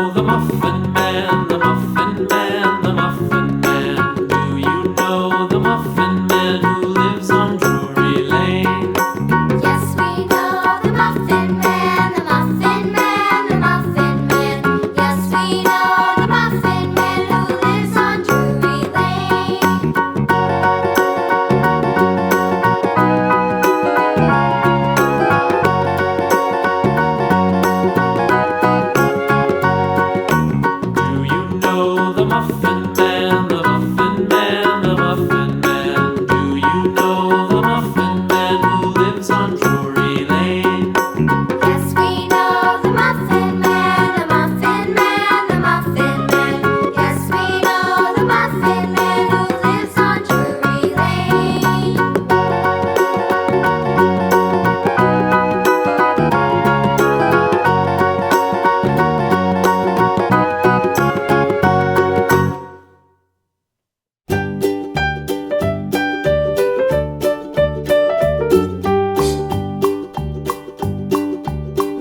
know the Muffin Man, the Muffin Man, the Muffin Man? Do you know the Muffin Man who lives on Drury Lane? Yes, we know the Muffin Man, the Muffin Man, the Muffin Man. Yes, we know the Muffin Man who lives on Drury Lane. Do you know the Muffin Man, the Muffin Man, the Muffin Man? Do you know the Muffin Man who lives on Drury Lane? Yes, we know the Muffin Man, the Muffin Man, the Muffin Man. Yes, we know the Muffin Man who lives on Drury Lane.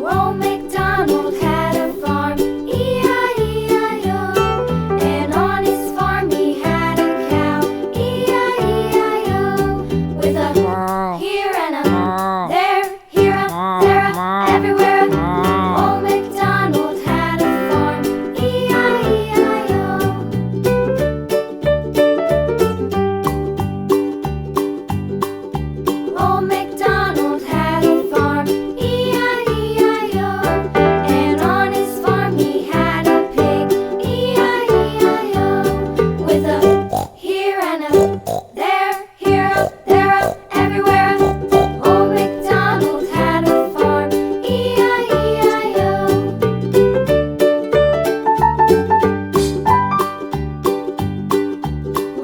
Old McDonald had a farm, E-I-E-I-O. And on his farm he had a cow, E-I-E-I-O. With a here and a there, here a, there a, everywhere. Old McDonald had a farm, E-I-E-I-O. Old MacDonald had a farm, E-I-E-I-O. And on his farm he had a pig, E-I-E-I-O. With a here and a there, here a, there a, everywhere. Old MacDonald had a farm, E-I-E-I-O.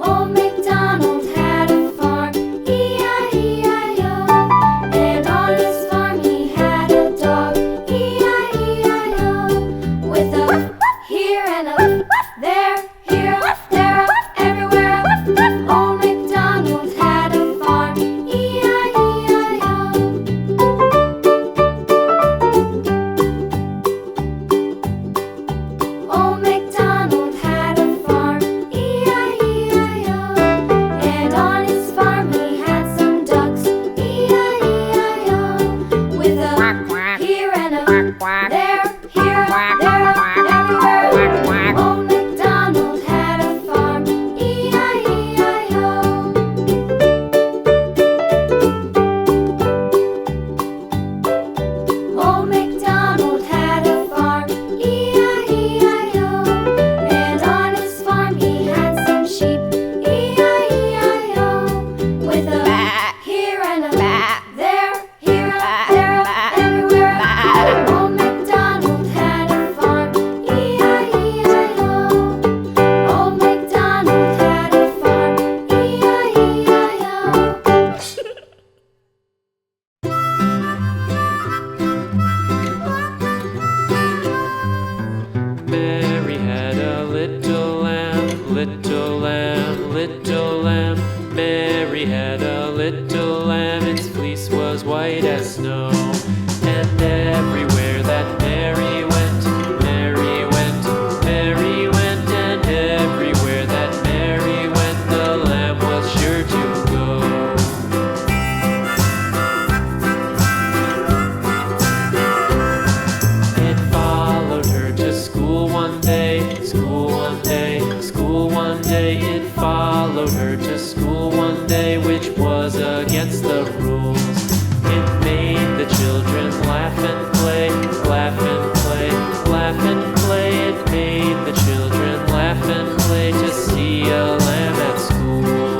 Old MacDonald had a farm, E-I-E-I-O. And on his farm he had a dog, E-I-E-I-O. With a here and a there, here a, there a, everywhere. Old MacDonald had a farm, E-I-E-I-O. Old MacDonald had a farm, E-I-E-I-O. And on his farm he had some ducks, E-I-E-I-O. With a here and a there, here a, there a, everywhere. Old MacDonald had a farm, E-I-E-I-O. Old MacDonald had a farm, E-I-E-I-O. And on his farm he had some sheep, E-I-E-I-O. With a here and a there, here a, there a, everywhere. Old MacDonald had a farm, E-I-E-I-O. Old MacDonald had a farm, E-I-E-I-O. Mary had a little lamb, little lamb, little lamb. Mary had a little lamb, its fleece was white as snow. And everywhere that Mary went, Mary went, Mary went. And everywhere that Mary went, the lamb was sure to go. It followed her to school one day, school one day, school one day. It followed her to school one day, which was against the rules. It made the children laugh and play, laugh and play, laugh and play. It made the children laugh and play to see a lamb at school.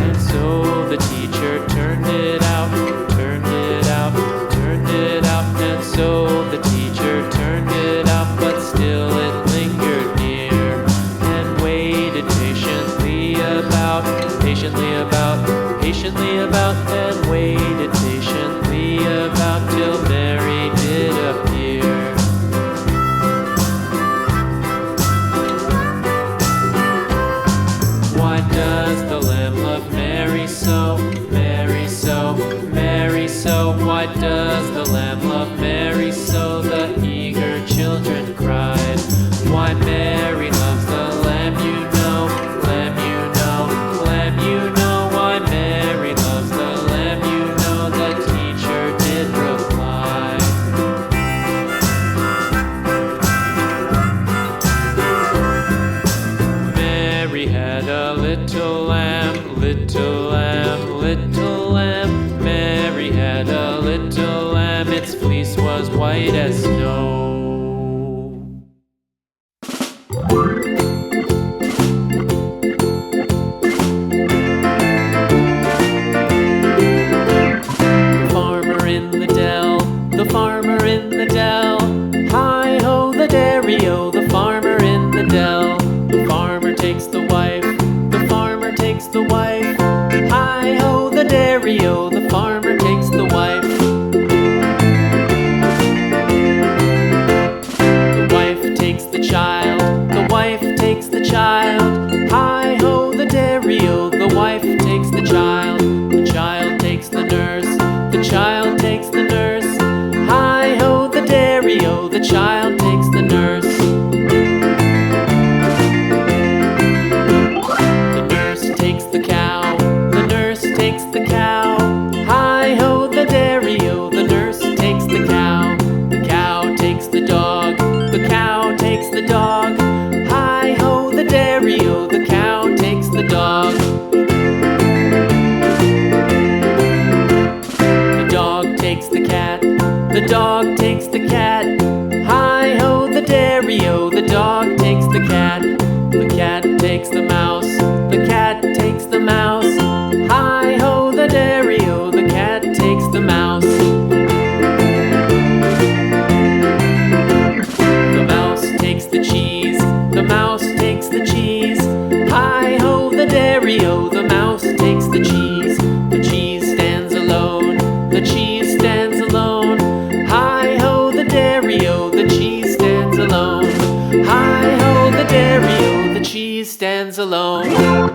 And so the teacher turned it out, turned it out, turned it out. And so the teacher turned it out, but still it lingered near and waited Why does the lamb love Mary so? The eager children cried. Why Mary loves the lamb, you know, lamb, you know, lamb, you know. Why Mary loves the lamb, you know, the teacher did reply. Mary had a little lamb, little lamb, little lamb. Mary had a little lamb, its fleece was white as snow. The farmer in the dell, the farmer in the dell. Hi-ho, the dairy-o, the farmer in the dell. The farmer takes the wife, the farmer takes the wife. Hi-ho, the dairy-o, the farmer takes the wife. The wife takes the child, the wife takes the child. Hi-ho, the dairy-o, the wife takes the child. The child takes the nurse, the child takes the nurse. Hi-ho, the dairy-o, the child takes the nurse. The nurse takes the cow, the nurse takes the cow. Hi-ho, the dairy-o, the nurse takes the cow. The cow takes the dog, the cow takes the dog. Hi-ho, the dairy-o, the cow takes the dog. The dog takes the cat, the dog takes the cat. Hi-ho, the dairy-o, the dog takes the cat. The cat takes the mouse, the cat takes the mouse. Hi-ho, the dairy-o, the cat takes the mouse. The mouse takes the cheese, the mouse takes the cheese. Hi-ho, the dairy-o, the mouse takes the cheese. The cheese stands alone, the cheese stands alone. Hi-ho, the dairy-o, the cheese stands alone. Hi-ho, the dairy-o, the cheese stands alone.